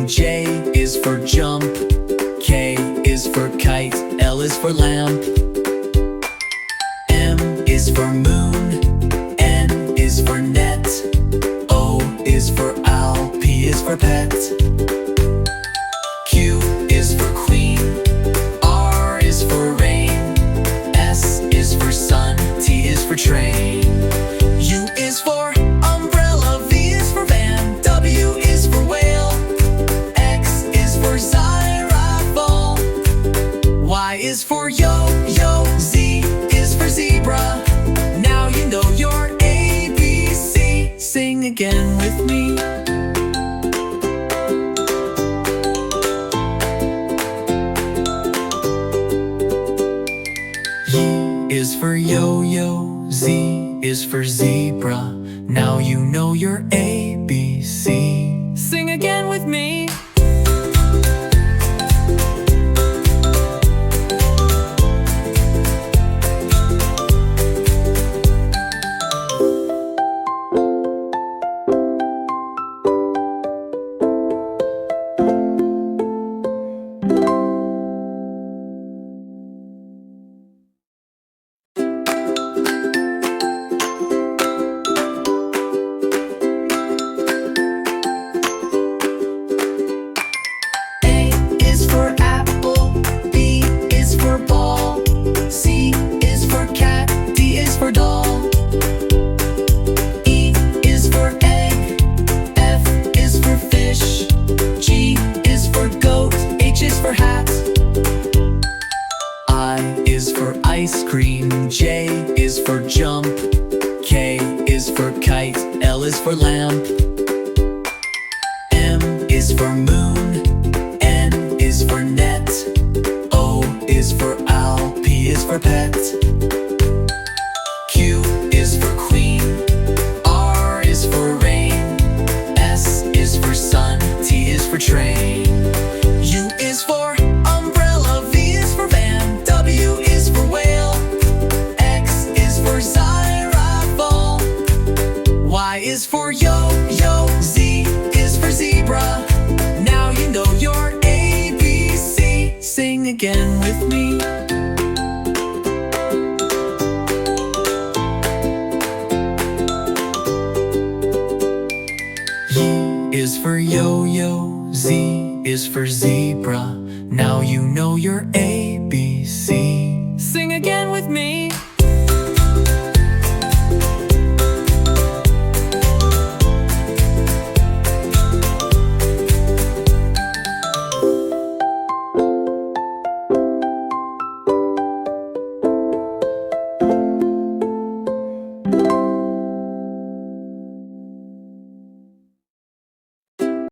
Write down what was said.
cream. J is for jump. K is for kite. L is for lamp. M is for moon. N is for net. O is for owl. P is for pet. Q is for queen. R is for rain. S is for sun. T is for train. U is for umbrella. V is for van. W is for whale. X is for xylophone. Y is for yo-yo. Z is for zebra. Now you know your ABC. Sing again with me. Y is for yo-yo. Z is for zebra. Now you know your ABC. Sing again with me. Ice cream. J is for jump. K is for kite. L is for lamp. M is for moon. N is for net. O is for owl. P is for pet. Q is for queen. R is for rain. S is for sun. T is for train. U is for umbrella. V is for van. W is for whale. X is for xylophone. Y is for yo-yo. Z is for zebra. Now you know your ABC. Sing again with me. Y is for yo-yo. Z is for zebra. Now you know your ABC.